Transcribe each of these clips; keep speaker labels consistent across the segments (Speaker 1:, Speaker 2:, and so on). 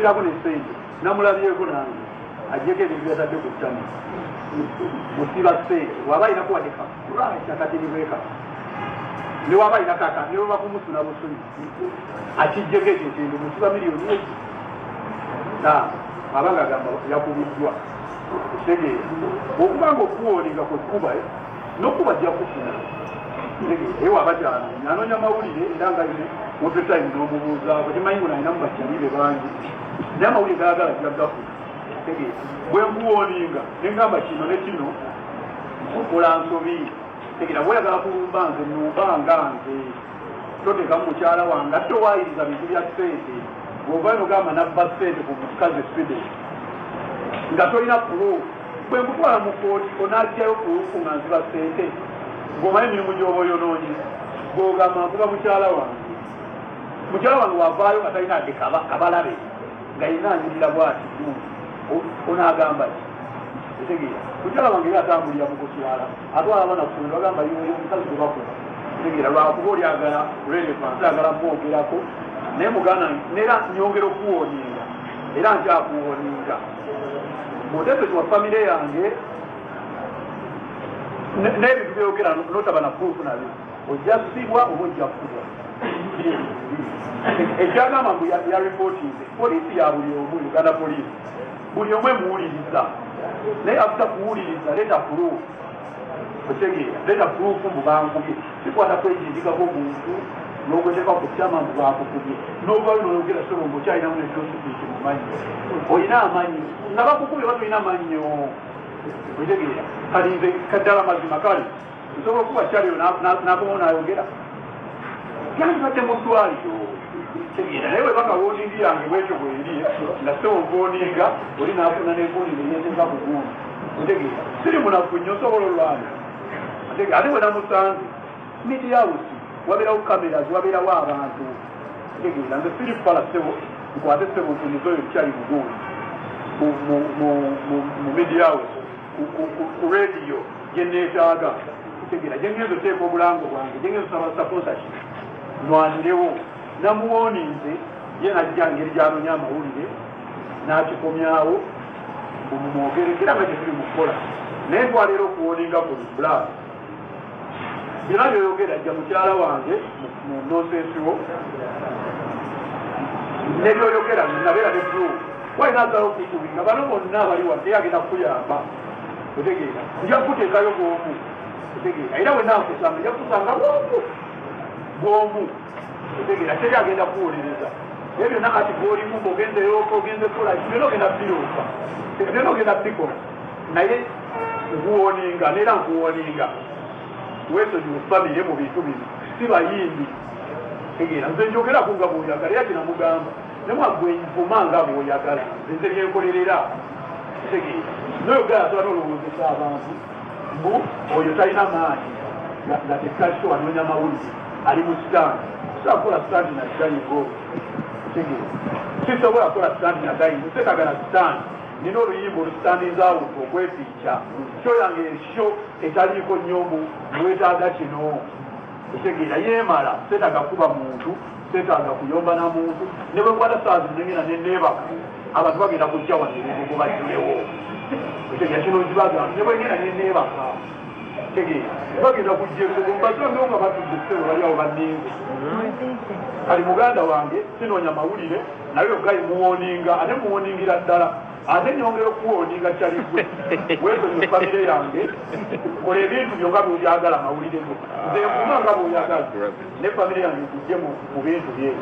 Speaker 1: namutirako nesente namulabyeko nange ajjeko ebintu byatadde ku ttama musiba ssente waba ayina kuwadeka akatiribeeka ne waba ayina kaka ne baba kumusuna busuni akijjeko ekyo ekintu musiba miliyoni eki abanga agamba yakubiddwa kitegeera okubanga okuwoninga kwekuba nokuba ajja kufuna eyo abakyala anoonya mawulire era nga mutetaimi n'omubuuzaako kimanyi ngo nalina mu bakyalibe bangi naye amawulire gayagala jagafuna kitegeera bwe nkuwoninga nengamba kino ne kino okola nsobi kitegeera bweyagala kulumba nze numbanga nze totekamu mukyala wange ate owayiriza bintu bya ssente bw'ovayo nogamba nabba ssente ku mukazi espide nga tolina pulu bwe nkutwala mu kooti onaatyayo pulufu nga nziba ssente ng'omanyi emirimu gy'oba oyonoonye bw'ogamba nkuba mukyala wange wavaayo nga talina ade kabalabe nga yina anyirira bwati onaagamba ki etegeera mukyala wange era atambulira mu kukyala atwala abaana kusomero agamba omukazi gwe bakola etegeera lwakuba olyagala relevance agala mwogerako naye muganda neera nyongera okuwoninga era nkyakuwoninga mudebezi wa famire yange n'ebintu byogera notaba na proof nabyo ojja kusibwa oba ojja kufubwa ekyagamba mbu ya reportinze poliisi ya buli omu uganda poliisi buli omu emuwuliriza naye akuta kuwuliriza leeta proof otegeera leeta proof mbu bankubye sikwata kwejindikako omuntu n'ogweteka ku kyama mbu bakukubye n'ovayo noyogera sobo mbu okyalinamu nekyosipiki mumanyi olina amanyi nga bakukubye batolina mannyo otegeera kali nze kaddala mazima kale nsobola okuba kyaliyo nakomawo nayogera yandibadde mu ddwaliro tegeera naye webanga woningi yange bwekyo bweri nga sewonvoninga oli nafuna nevunire yeteka ku gundi otegeera siri munafu nnyo nsobola olwange ate bwe namusanze midiyawusi wabeerawo cameras wabeerawo abantu tegeera nze siri fala sebo nkwate sebo ntuniza oyo kyali bugundi mu midiyawusi ku rediyo gyeneetaaga tegeera gyengenza oteeka obulango bwange gyengenza osaba sponsorship nwandirewo namuwoninze ye najja ngeri gyanonya amawulire n'akikomyawo mumwogerekera nga kyetuli mukukola naye twaleero okuwoninga ku bula byonna byoyogera ajja mukyala wange mu nosensiwo nebyoyogera nabeera ne blu walina asala okukubinga bano bonna abali wadde agenda kukuyamba otegeera nja kuteekayo bwomu otegeera era wenankusanga nja kusanga bwomu otegeera teri agenda kuwuliriza naye byonna kati gwolimu ngaogenzeyoka ogenze kola byonna ogenda birofa byonna ogenda bikola naye nkuwoninga neera nkuwoninga weesonyiwa famire mu bintu bino si bayimbi tegeera nze njogeraku nga bw'oyagala era kinamugamba nemwagwe nvuma nga bw'oyagala nze byenkolerera tegeera noyogera soba nolowoozesa abantu mbu oyo talina maanyi nga tekaliso wanoonya mawulire ali mu sitandi sobola kukola sitandi nadayigo tegeera sisobola kukola sitandi nadayigo sekagala sitandi nina oluyimba olusitandizawutu okwefiica kyo yange ekyo etaliiko nnyo mwetaaga kino otegeera yeemala seetaaga kuba muntu seetaaga kuyomba na muntu ne bwe nkwata saazi nengena neneebaka abantu bagenda kujja waneebugo bajjulewo otegeera kino nkibaga ne bwe ngenda neneebaka tegeera bagenda kujja ebugo mbazongewo nga batudde ssebo baliawo banninze kali muganda wange sinoonya mawulire naye ogayi muwoninga ate muwoningira ddala ate nyongera okuwoninga kyaligwe weesonyiwa famire yange kola ebintu byo nga bw'obyagala mawulire go nze nkuma nga bw'oyagala ne famire yange tujje mu bintu byeyo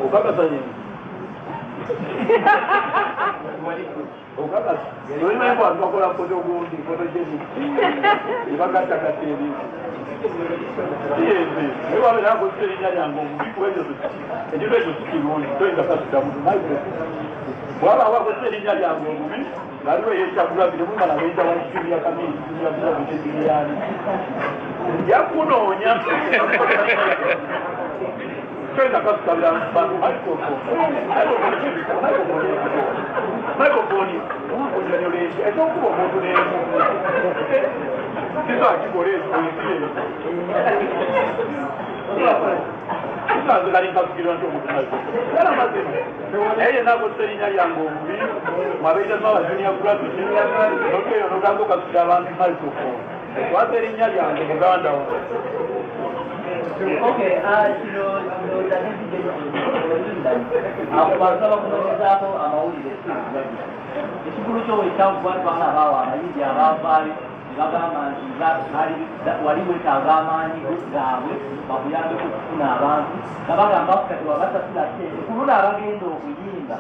Speaker 1: okakasanye okakasa nolimanyi abantu bakola foto gundi foto geni ebagatakata ebintu naye wabeera akozesa erinnya lyange omubi kuba ekyo ekintu ekyo sikirungi toyinza kasita muntu bwaba wakozesa erinnya lyange omubi ngaliwo yekyagulabi nemumala weyita wakikiriya kamiri yabuzabutediriyani yakunoonya toyinza kasitabira bantu microphone omuzanyolenje ezokuba omuntu nemu kizakikole kisanze kali nkakugirwa nti omuntu era mazima naye yenakozesa erinnya lyange obubi mwabeitamu abajunia gravity nokeyo noganza okasukira abantu microphone twaza erinnya lyange muganda wo
Speaker 2: Okay, abantu abakunoonyezaako amawulire ekikulu kyowekyakuba twana abaawo amayinji abaavaayo nebagamba nti wali wetaaga amaanyi gaabwe bakuyambeko okufuna abantu nabagamba kati wabasasula sente kuluna abagenda okuyimba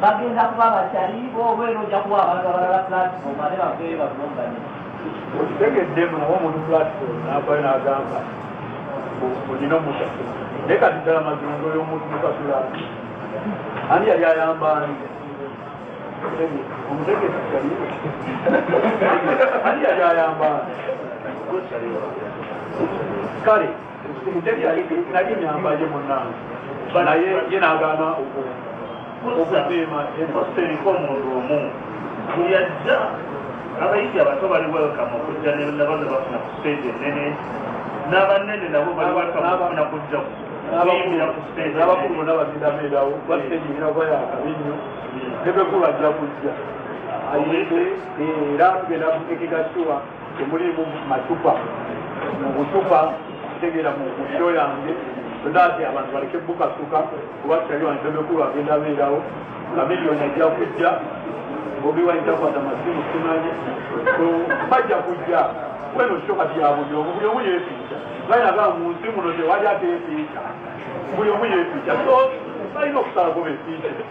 Speaker 2: bagenda kuba bakyalibo obwera ojja kuba abantu abalala platform ate baveeyo bakulongane
Speaker 1: okitegeddemu nawe omuntu platform navayo n'agamba olina omusasula naye kati ddala mazungu y'omuntu musasula ani yali ayambaani omutegesi kaliwo ani yali ayambaani kale nali nyambaye munnange naye ye n'agaana okusiima
Speaker 3: seriko omuntu omu buyajja abayigi abato bali welcome okujja nebaza bafuna ku stage enene n'abanene nabo bali welcome okufuna kujja kuyimbira ku stage
Speaker 1: n'abakulu bonna bazindameerawo basiteginira bayakabinyo nebekulu ajja kujja ayite era tugenda kutekekasuwa temulimu macupa mu bucupa tegeera mu shiro yange todati abantu baleke bukasuka kuba kitali wange nebekulu agenda beerawo kamiliyoni ajja kujja Bobi waitakwata masimu simanyi bajja kujja weno shoka byabo buli omu yeefiisa bayinaga mu nsi muno tewali ateefiisa buli omu yeefiisa so balina okusalako befiise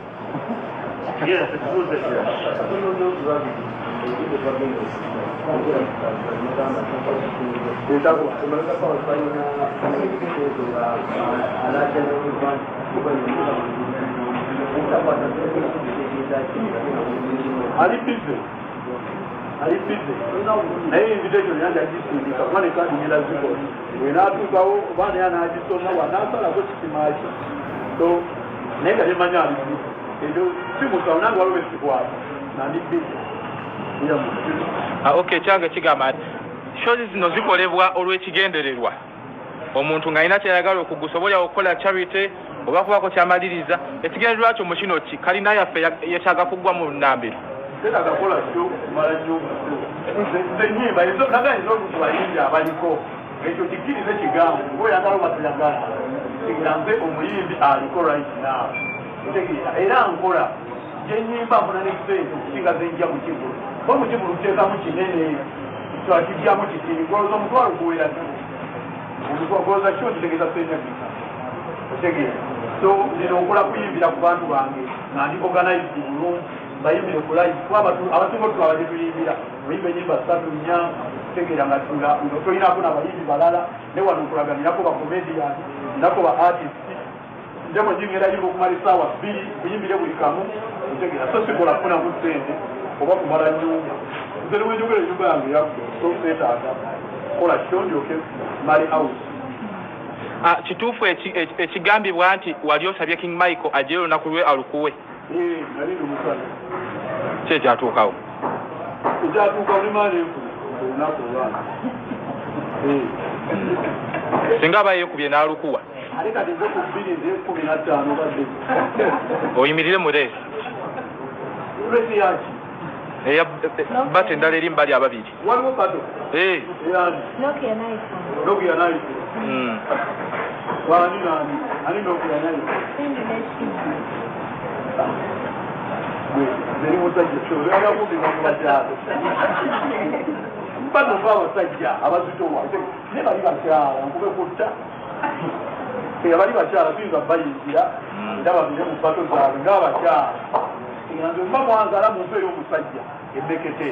Speaker 1: ali busy naye invitation yange agisindika kuba nekadi nyelaziko wenaatuukawo oba naye anagisoma wanaasalako kisimaki so naye nga temanya ali busy ekyo simusawo nange waliwo esikwata nandi busy
Speaker 4: okay kyange kigamba nti shozi zino zikolebwa olw'ekigendererwa omuntu ng'alina kyayagala okugusobolya okukola charity oba kubako kyamaliriza ekigendererwa kyo mu kino ki kalina yaffe yetaaga kuggwa mu nnambiro
Speaker 1: tetagakola kyo kumala nyumba zenyimba naganyiza omuntu bayingi abaliko ekyo kikkirize kigambo ngaoyagala obatayagala kigambe omuyimbi aliko right now otegeera era nkola gyenyimba nfuna n'ekisente okusinga zenjja mu kigulu oba mu kigulu kuteekamu kinene twakibyamu kitini goloza omutwalo guwera goloza kyo kitegeeza senyagika otegeera so nina okola kuyimbira ku bantu bange nga ndi organized bulungi bayimbire ku live kuba abasinga otulaba gye tuyimbira oyimba enyimba 3 4 tegeera nga tolinako n'abayimbi balala ne wano nkulaganirako bacomedian nako ba artist njemo nyingera yimba okumala essaawa 2 kuyimbire buli kamu otegeera so sikola kufunamu ssente oba kumala nyumba nze niwenjogera enyumba yange yakuseetaaga kola kyo ndyoke mali house
Speaker 4: kituufu ekigambibwa nti wali osabye King Michael ajje olunaku lwe alukuwe
Speaker 1: nali lumusana
Speaker 4: kyekyatuukawo
Speaker 1: ekyatuukawo nemaana enkulu olunaku olwana
Speaker 4: singa aba yeekubye n'alukuwa
Speaker 1: ate kati nze ku 2015 badde
Speaker 4: oyimirire mu leesi
Speaker 1: lwesi yaki
Speaker 4: eya bate endala eri mbali ababiri
Speaker 1: waliwo kato Nokia naiko wani nani ani Nokia naiko zeri musajja kyolo yagakubira mu bakyalo mbano abasajja abazitowa ne bali bakyala nkube kutta bali bakyala tuyinza bayingira era babire mu bato zaabwe ng'abakyala nze mba mwanzala mu mpeera omusajja emmekete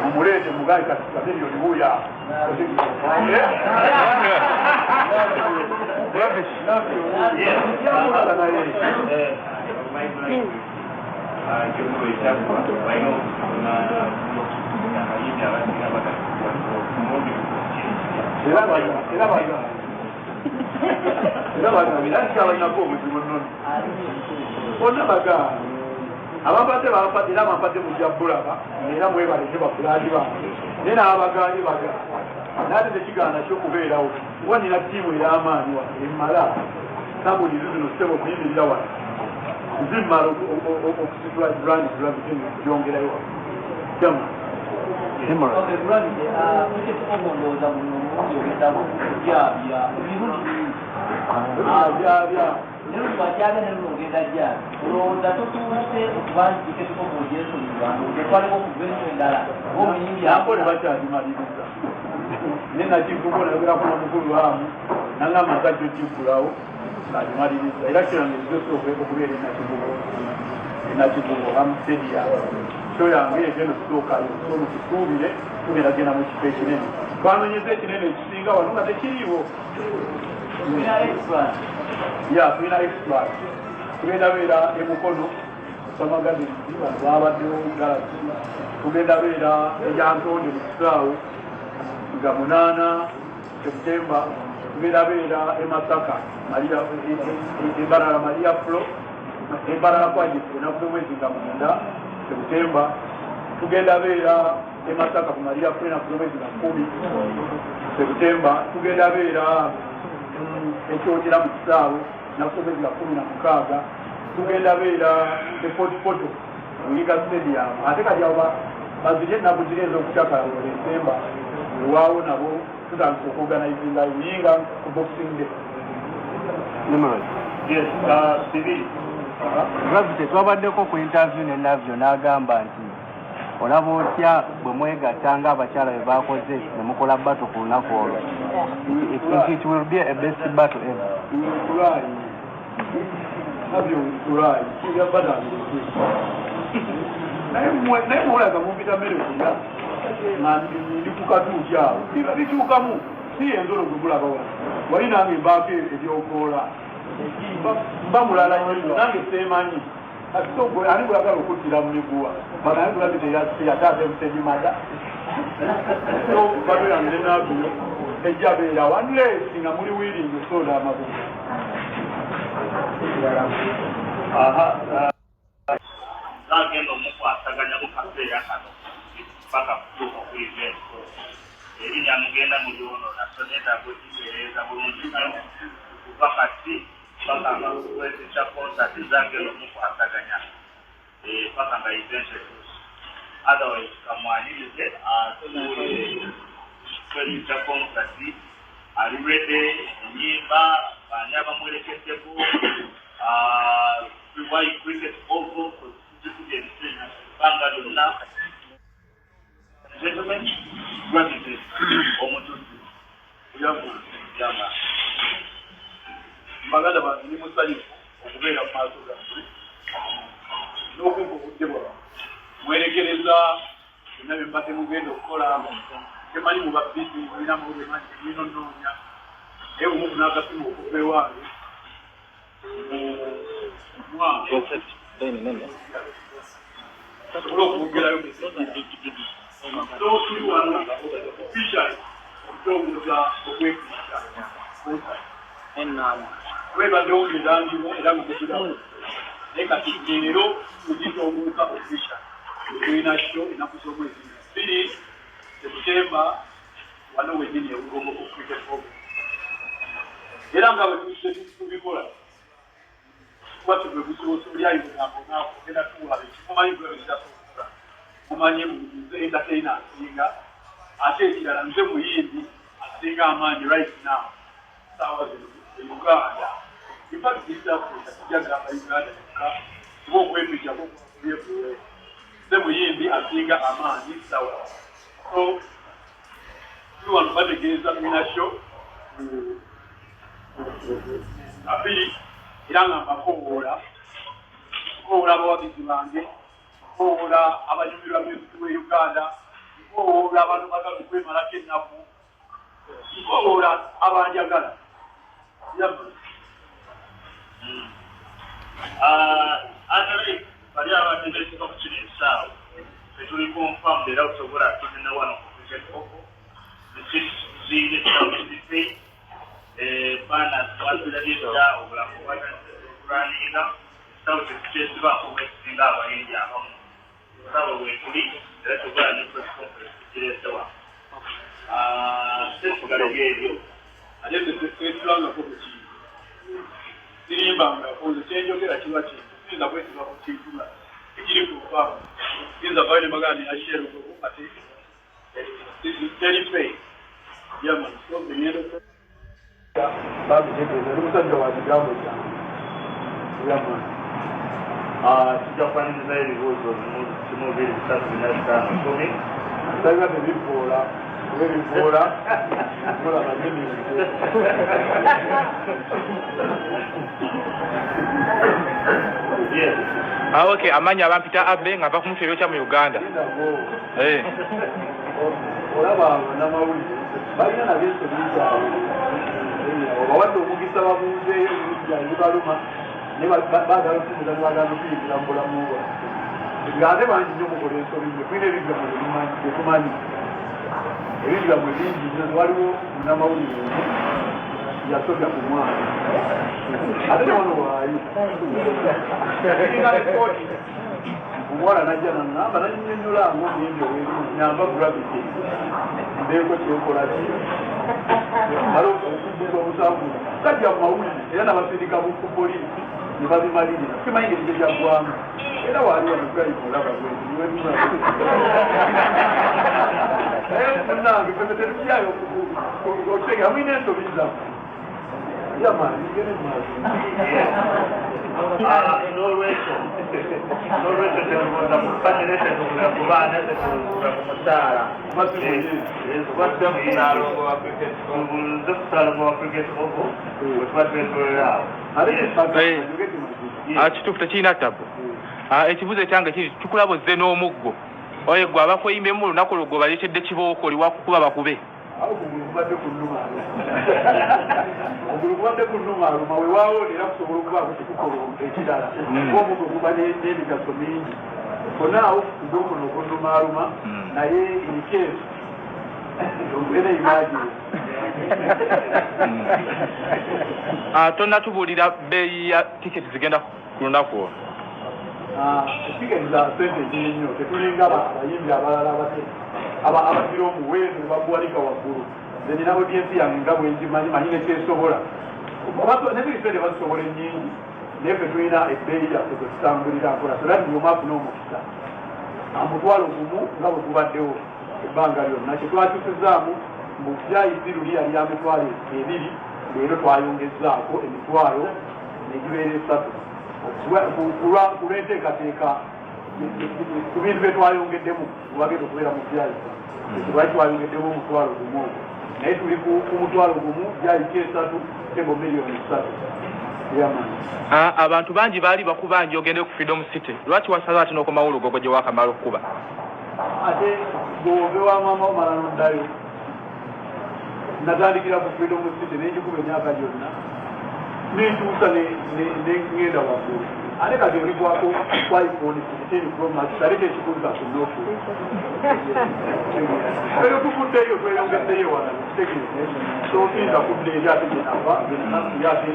Speaker 1: mumuleete mugaye kati kamiliyoni buya era bagaanako obuzibu noni bonna bagaana abapate bapatira amapate mu jabbulaba era mwebaleke bakulaji bange naye n'abagaanyi bagala naate tekigaana kyokubeerawo kuba nina ttiimu ey'amaanyi wano emmala nabulizi zino sitebo okuyimirira wano zimmala okusitula brand byongerayo jama bakyazimaliriza naye nakikubonagerako namukulu wamu nangamba nkajja okikulawo azimaliriza era kirange zizosooka okubeera enakikubo amuseria kyo yange egeno kisookayo sono tusuubire tugeragenda mu kifo ekinene twanoonyeza ekinene ekisinga wano nga tekiriiwo tulina expert tugenda beera emukono samagazinzi bano babaddewo galasi tugenda beera eyantonde mu kisaawo nga 8 Septemba tugenda beera emasaka embalala maria flo embalala kwajifu enaku mwezi nga 9 Septemba tugenda beera emasaka ku maria flo enaku mwezi nga 10 Septemba tugenda beera ekyogera mu kisaawe naku mwezi nga 16 tugenda beera efotifoto muyiga stadium ate kati abo bazirye ennaku ziri ez'okukyakala mu Desemba ewaawo nabo tutandika okuorganizinga yinga ku boxing day.
Speaker 3: Yes, Siri.
Speaker 5: Gravity twabaddeko ku interview ne Navyo n'agamba nti olaba otya bwe mwegatta ng'abakyala bwe baakoze ne mukola battle ku lunaku olwo. It will be a best battle ever.
Speaker 1: Navyo Ulaya kiga bada naye muolaga mubita mmere kuga nga ndikukatuukyawo biba bituukamu si enzolo gwe mulaba wano wali nange mbaako ebyokoola mba mulala nnyo nange seemanyi ani bwagala okuttira mu miguwa banaye bulabi teyataate musenimada so bado yange nenaabiyo ejja beerawo unless nga muli wiiringi osola amabuga
Speaker 3: Nagenda omukwasaganya mu kaseera kano paka kutuuka ku event erinnya mugenda mulyono nasonetaaga okitereeza bulungi nnyo kuva kati paka nga kwezisa konsati zagenda omukwasaganya paka nga event etuuse otherwise kamwanirize atuule kwezisa konsati ali rede enyimba bani abamwerekeddeko Why cricket over Bangalouna. Gentlemen, gratitude. Omutujju. Yama. Baganda bantu ni musalifu okubeera mu maaso gammwe n'okumva obudde bwabwe mwerekereza byonna bye mbadde mugenda okukola temanyi muba bisi mulina mubemanyi ebinonoonya naye omuntu n'akasimu okuva ewange olwokugerayo tuli wano officially okutongoza okwekiisa webadde ongezandiwo era mukugirawo naye kati leero tugitongoza officially tulina kyo ennaku z'omwezi 2 Septemba wano wenyini eugombo cricket program era nga bwetubikola kuba tugwe busobozi olyayimunamunaku ogenda tuwulabe kimumanyi bwebitasobola mumanyi nze entertainer asinga ate ekirala nze muyimbi asinga amaanyi right now saawa zino Uganda infact East Africa tujagamba Uganda yokka kuba okwepijjako kuyefuwe nze muyimbi asinga amaanyi sawa so tuli wano bategeeza minasho abiri era nga mbakowoola abawagizi bange nkowoola abanyumirwa music we Uganda nkowoola abantu bagala okwemalako ennaku nkowoola abanjagala atale bali abategeeseka ku kino esaawa tetuli confirmed era okusobola tulina wano ku cricket koko ziine kitawusite bana twatulabyedda obulamu bwatulaninga kitawuse kikyesibaako westing ng'abayimbi abamu saba wetuli era tukola ne press conference kireesewa tetugalebya ebyo
Speaker 1: ate tetulangako ku kintu sirimbangako nze kyenjogera kiba kintu siyinza kwesiba ku kintu nga ekiri ku lufamu siyinza bayo ne bagala ne yasheerogogo ate terife yamani so ngendo babitegeeza ndi musajja wa kigambo kyange yamani
Speaker 3: tujja kufaniriza ebibuuzo 2-3-4
Speaker 1: sabiba tebivoola ebivoola mulaba nyemirize
Speaker 4: okay amanya abampita abbe nga ava ku mufeero kya mu Uganda
Speaker 1: olaba namawulire balina nabyensobi zaabwe obawadde omugisa babunzeeyo ebibaluma ne bagala okufuza nebagala okuyingira mu bulamu bwaffe ng'ate bangi nnyo mukola ensobi nyo tulina ebigambo byetumanyi ebigambo bingi nnyo waliwo munamawulire yasobya ku mwana ate ne wano waayi omuwala najja nangamba nannyonnyola ng'omuyimbi ow'erimu nyamba gravity ndeeko kyokolaki mala okubuuza obusavu kajja mu mawulire era n'abasindika ku poliisi ne babimalirira kimanyi ng'ekyo kyaggwamu era waali wano gayimu olaba munange feme terukyayo okutegera mulina ensobi zammwe yamaani ngene maazi
Speaker 3: n'olwekyo tetubuuza ku federation okuza ku baana tetubuuza ku musaala tubuuze ku saalongo wa cricket ogo wetuba twetolera awo
Speaker 4: kituufu tekirina ttabu ekibuuzo ekyange kiri tukulaba ozze n'omuggo oye gwe abakweyimbemu olunaku lwo gwe baleetedde kibooko oli wakukuba bakube
Speaker 1: ogulu kubadde ku nnumaaluma wewaawo era kusobola okubaako kikukola ekirala ng'omuggo guba n'emigaso mingi konaawo kugokono okunnumaaluma naye enikeesu era imagine
Speaker 4: tonnatubuulira bbeeyi ya tiketi zigenda ku lunaku olwo
Speaker 1: tiketi za sente nyingi nnyo tetulinga abayimbi abalala abatira omuwendo ne baguwanika waggulu nze nina audiensi yange nga bwengimanyi manyi nekyesobola nebirisente bazisobola ennyingi naye fe tulina ebbeeyi yaffe twetutambulira nkola so lati byomu afuna omukisa omutwalo gumu nga bwe gubaddewo ebbanga lyonna kyetwakyusizaamu mu byayisi luli yali ya mitwalo 2 leero twayongezaako emitwalo negibeera 3 kulwenteekateeka ku bintu bye twayongeddemu tubagenda okubeera mu byayisa lwaki twayongeddemu omutwalo gumu ogwo naye tuli ku mutwalo gumu byayika 3 tengo miliyoni 3 yamani
Speaker 4: abantu bangi baali bakubanja ogende ku freedom city lwaki wasaba ati n'okomawo olugogo gye wakamala okukuba
Speaker 1: ate gove wa mama omala noddayo natandikira ku freedom city nenjikuba emyaka gyonna nentuusa nengenda waggulu ate kati olikwako kwa iphone 15 pro max ate kyekikuza ku nofu eyo tuvuddeyo tweyongeddeyo wala tutegeeze sosinza kudda eri ate gyenava genanakuya ate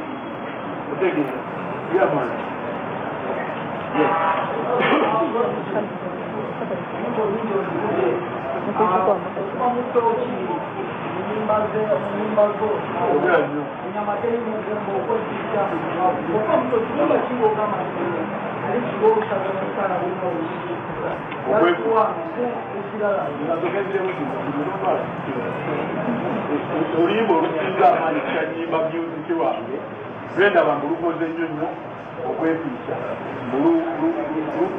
Speaker 1: otegeeza yamani oluyimba olusinga amaanyi kukanyimba musiki wange lwendaba ngu lukoze nnyo nnyo okwefiisa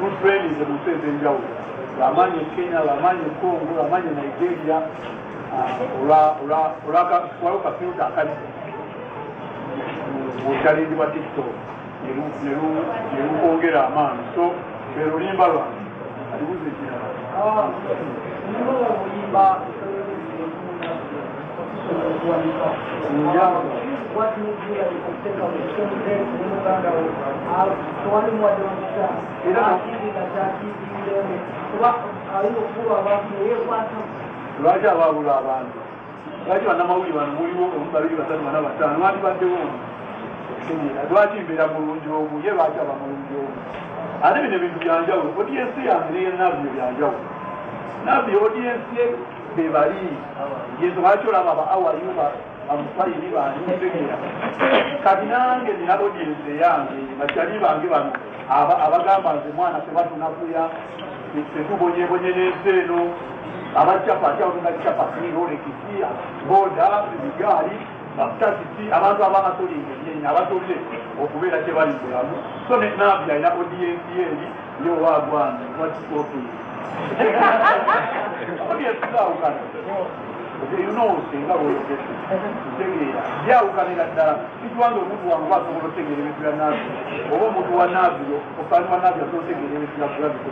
Speaker 1: lutwenize mu nsi ez'enjawulo lwamaanyi e Kenya lwamaanyi e Congo lwamaanyi e Nigeria waliwo kafiuta akali muchallenge bwa TikTok nerukwongera amaanyi so lwelulimba lwange alibuze ekirala lwaki abaabula abantu lwaki bannamawulire bano muliwo 2 3 4 5 bandibaddewo lwaki mbeera mulungi omu ye lwaki aba mulungi omu ate bino ebintu byanjawulo odiyensi yange neye nabyo byanjawulo nabyo odiyensi ye be bali yezo lwaki olaba aba awayuba amufayiri bantegeera kati nange nina odiyensi eyange bakyali bange bano abagamba nze mwana tebatunakuya tetubonyebonye n'ensi eno abacapati abatunga capati rolekisi boda ebigaali batakisi abantu abamasolinga ebyenya abatoze okubeera tebali bulamu so nenabbi alina odiyensi eri yowagwange watikopi odiyensi zawukana yunosenga bweyogese ntegeera byawukanira ddala kitwange omuntu wange asobola otegeera ebintu bya nabbi oba omuntu wa nabbi ofaani wa nabbi asobola otegeera ebintu bya gravity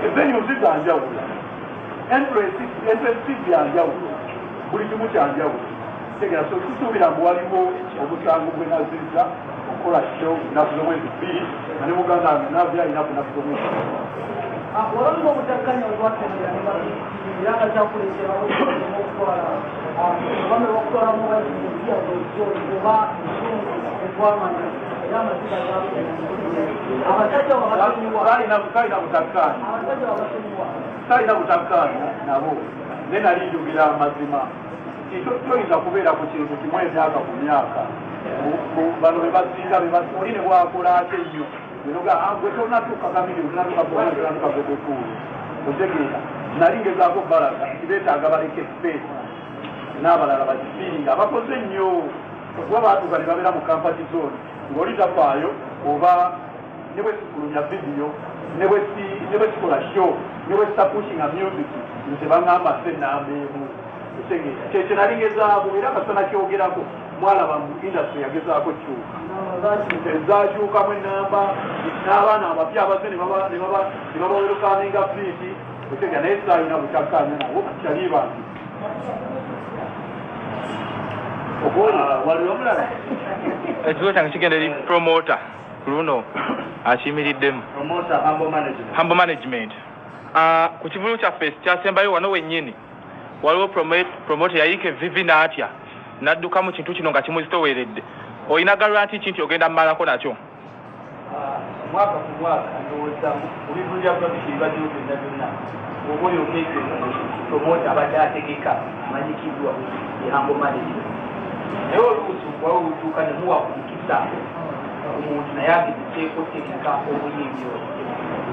Speaker 1: ebenyuzi zanjawula entresi byanjawulo buli kimu kyanjawulo tegera so tusuubira mbu waliwo omusango gwe nazizza okukola kyo naku z'omwezi bbiri ane muganda wange nabbi alina ku naku z'omwezi
Speaker 6: olabika obutakkanya olwatemera era kyakuleetera okutwala obame bakutwala mubaziya oba ekwamanya era amaziga abasajja
Speaker 1: kalina butakkanya talina butakkanya nabo ne nali njogera amazima toyinza kubeera ku kintu kimu emyaka ku myaka bano bebasinga oli ne bwakola ate nnyo gwe tonatuuka kamiri tonatuuka gwekekuulu otegeera nali ngezaako balaga tibeetaaga baleka space n'abalala bakifiiringa abakoze nnyo kuba baatuuka ne babeera mu kampati zone ng'oli tafaayo oba ne bwe sikulumya vidiyo ne bwe sikola show ne bwe sitapushinga music nze baŋŋamba se nambeemu otegeera kyekyo nali ngezaako era kasana kyogerako mwalaba mu industry yagezaako kyuka ezakyukamu enamba n'abaana abapya abaze ne babawerukaninga fiiti otegeera naye saalina butakkanya nabo kyali bange wali omulala
Speaker 4: ekigo kyange kigenda eri promota luno akiyimiriddemu humble management ku kivulu kyaffe kyasembayo wano wennyini waliwo promota yayiika evivi n'atya n'adduka mu kintu kino nga kimuzitoweredde olina garanti ki nti ogenda mmalako nakyo
Speaker 2: mwaka ku mwaka ndowooza mu bivulo bya pulojekiti ebibaddewo byonna byonna oba oyo okeke promota abadde ategeka amanyikiddwa ehambo management naye oluusi wawe olutuuka ne muwa ku mukisa omuntu naye agezeseeko tegeka obuyimbi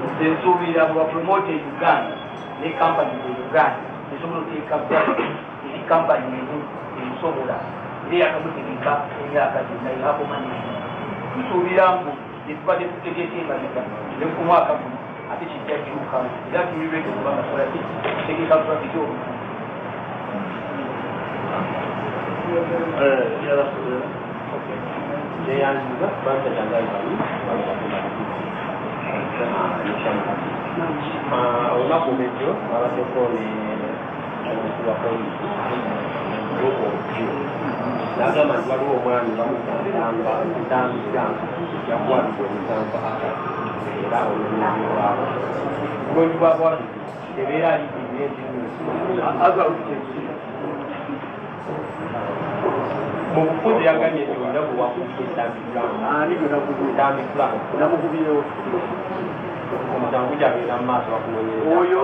Speaker 2: nze nsuubira bwa promota e uganda ne kampani e uganda esobola oteeka eri kampani emu emusobola era yakamutegeka emyaka gyonna ehambo management tusuubira mbu etubadde tutegeka emabega ne ku mwaka guno ate kijja kirukamu era tulireete kubanga sobola tegeka pulojekiti obutu
Speaker 5: neyanziza bantatangaibali olunaku olwekyo abaddeko omukubi wa polisi Omutujju n'agamba nti waliwo omwami bamugamba Ntambi yakwatibwa omusanvu era olunyonyi lwabo obwenyi bwabwatu ebeera aliikirira mu bufuzi yaganye tonda bwe wakubira Ntambi Frank
Speaker 1: namukubirewo
Speaker 5: omusanvu gyabeera mu maaso bakunonyereza
Speaker 1: oyo